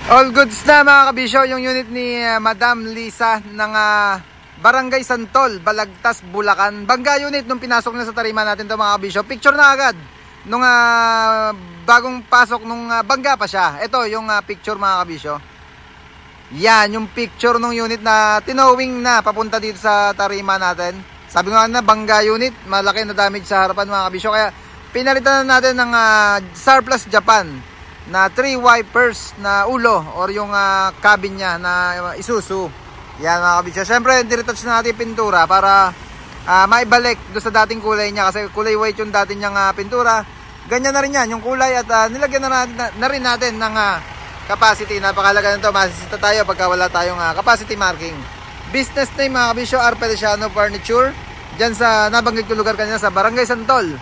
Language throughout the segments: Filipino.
All goods na mga kabisyo, yung unit ni Madam Lisa ng Barangay Santol, Balagtas, Bulacan. Bangga unit nung pinasok na sa tarima natin to mga kabisyo. Picture na agad nung bagong pasok nung bangga pa siya. Ito yung picture mga kabisyo. Yan yung picture nung unit na tinowing na papunta dito sa tarima natin. Sabi nga na bangga unit, malaki na damage sa harapan mga kabisyo. Kaya pinalitan na natin ng Surplus Japan na 3 wipers na ulo or yung cabin niya na Isuzu. Yan mga kabisyo. Siyempre, diretouch na natin pintura para maibalik doon sa dating kulay niya kasi kulay white yung dating niyang pintura. Ganyan na rin yan yung kulay at nilagyan na rin natin ng capacity. Napakalaga nito. Masisita tayo pagka wala tayong capacity marking. Business name mga kabisyo, R. Feliciano Furniture. Diyan sa nabanggit ko lugar kanina sa Barangay Santol,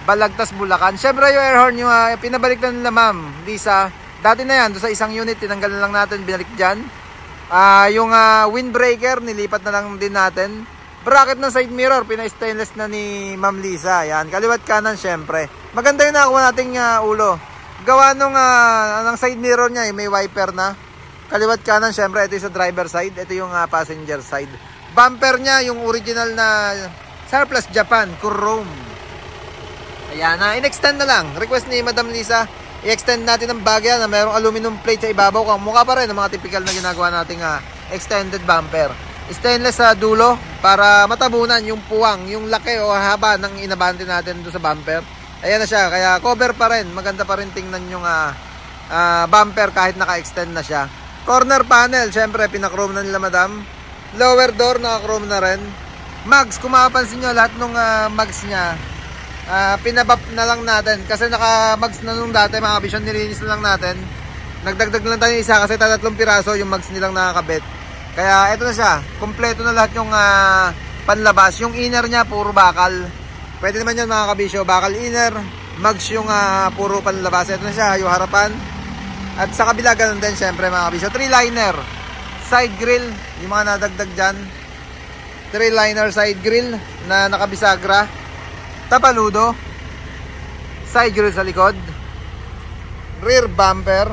Balagtas, Bulacan. Siyempre yung air horn yung pinabalik na nila Ma'am Lisa. Dati na yan, doon sa isang unit, tinanggal na lang natin, binalik dyan. Yung windbreaker, nilipat na lang din natin. Bracket ng side mirror, pina-stainless na ni Ma'am Lisa. Yan, kaliwat kanan siyempre. Maganda yung nakakuha nating ulo. Gawa nung ng side mirror niya, may wiper na. Kaliwat kanan siyempre, ito yung sa driver side, ito yung passenger side. Bumper niya, yung original na Surplus Japan, chrome. Ayan, in-extend na lang. Request ni Madam Lisa, i-extend natin ang bagya na mayroong aluminum plate sa ibabaw. Kung mukha pa rin ang mga typical na ginagawa nating extended bumper. Stainless sa dulo para matabunan yung puwang, yung laki o haba ng inabante natin doon sa bumper. Ayan na siya, kaya cover pa rin. Maganda pa rin tingnan yung bumper kahit naka-extend na siya. Corner panel, syempre pinachrome na nila Madam. Lower door, naka-chrome na rin. Mags, kung makapansin nyo, lahat ng mags niya pinabap na lang natin kasi naka-mags na nung dati mga kabisyo, nilinis na lang natin. Nagdagdag lang tayo isa kasi 3 piraso yung mags nilang nakakabit. Kaya ito na siya, kompleto na lahat yung panlabas. Yung inner niya puro bakal. Pwede naman yan mga kabisyo, bakal inner, mags yung puro panlabas. Ito na siya, yung harapan. At sa kabila ganun din syempre mga kabisyo. 3-liner side grill, yung mga nadagdag dyan. 3-liner side grill na nakabisagra. Tapaludo, side grill sa likod, rear bumper.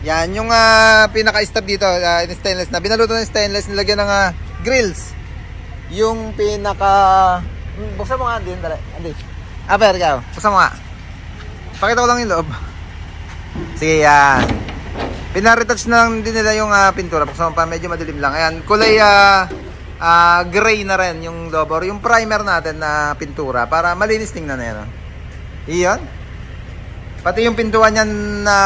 Yan yung pinaka-stop dito, stainless na. Binaluto ng stainless, nilagyan ng grills. Yung pinaka... buksan mo nga, Andy. Andy. Aber, ikaw. Buksan mo nga. Pakita ko lang yung loob. Sige, yan. Pinaretouch na lang din nila yung pintura. Buksan mo pa, medyo madilim lang. Ayan, kulay... gray na rin yung loob, yung primer natin na pintura para malinis tingnan na yan. Iyon. Pati yung pintuan niyan na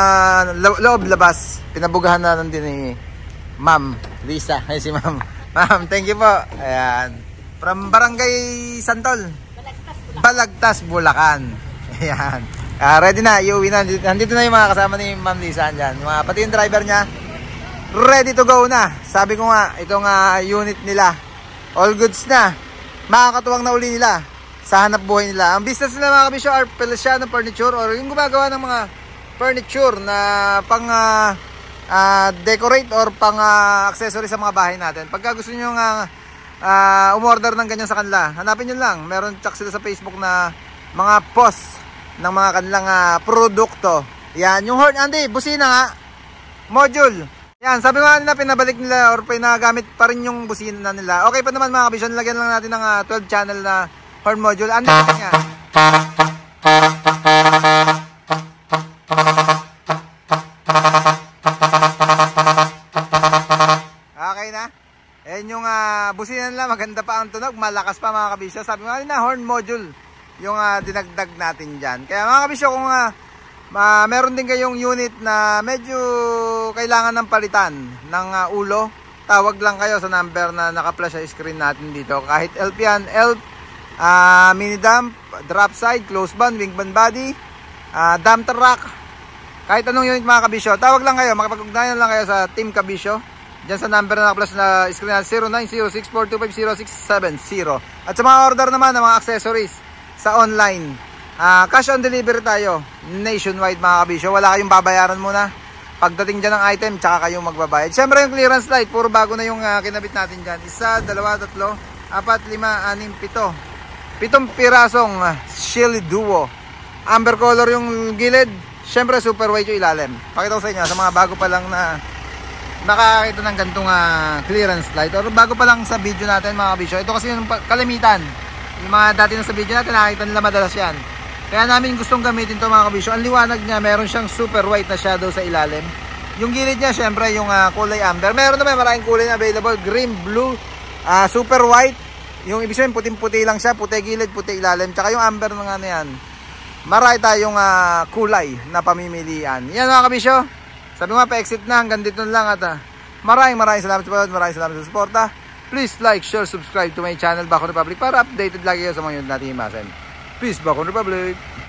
loob labas, pinabugahan na din ni Ma'am Lisa. Ay si Ma'am. Ma'am, thank you po. Ayan. From Barangay Santol, Balagtas, Bulacan. Ayan. Ready na, iuwi na. Nandito na yung mga kasama ni Ma'am Lisa dyan. Pati yung driver niya ready to go na. Sabi ko nga, itong unit nila, all goods na. Makakatuwang na uli nila sa hanap buhay nila. Ang business nila mga kabisyo, R. Feliciano Furniture, or yung gumagawa ng mga furniture na pang decorate or pang accessory sa mga bahay natin. Pagka gusto nyo umorder ng ganyan sa kanila, hanapin nyo lang. Meron check sila sa Facebook na mga post ng mga kanilang produkto. Yan, yung horn, Andy, busina nga, module. Yan, sabi nga nila pinabalik nila or pinagamit pa rin yung busina nila. Okay pa naman mga kabisyon, lagyan lang natin ng 12 channel na horn module. Ano nga? Okay na? Ayan yung busina nila, maganda pa ang tunog, malakas pa mga kabisyon. Sabi nga nila horn module yung dinagdag natin dyan. Kaya mga kabisyon, kung meron din kayong unit na medyo kailangan ng palitan ng ulo, tawag lang kayo sa number na naka-flash sa screen natin dito. Kahit ELP yan, ELP, mini dump, drop side, close band, wing band body, dump rack, kahit anong unit mga kabisyo, tawag lang kayo, makapag-ugnayan lang kayo sa Team Kabisyo dyan sa number na naka-flash na screen natin, 0906425070. At sa mga order naman ng mga accessories sa online, cash on delivery tayo nationwide mga kabisyo. Wala kayong babayaran muna pagdating dyan ng item, tsaka kayong magbabayad. Siyempre yung clearance light, puro bago na yung kinabit natin dyan. 1, 2, 3, 4, 5, 6, 7 pitong pirasong Shield Duo. Amber color yung gilid, Syempre super white yung ilalim. Pakita ko sa inyo sa mga bago pa lang na nakakita ng gantong clearance light or bago pa lang sa video natin mga kabisyo. Ito kasi yung kalimitan. Yung mga dati na sa video natin nakakita nila madalas yan. Kaya namin gustong gamitin to mga kabisyo. Ang liwanag niya, meron siyang super white na shadow sa ilalim. Yung gilid niya syempre yung kulay amber. Meron naman maraming kulay na available. Green, blue, super white. Yung ibig sabihin puting-puti lang siya. Puti gilid, puti ilalim. Tsaka yung amber ng ano yan. Marami tayong kulay na pamimilian. Yan mga kabisyo. Sabi nga pa-exit na. Hanggang dito lang at maraming salamat sa panood. Maraming salamat sa suporta. Please like, share, subscribe to my channel Bacon Republic para updated lagi kayo sa mga yun natin himasin. Peace, Bacon Republic!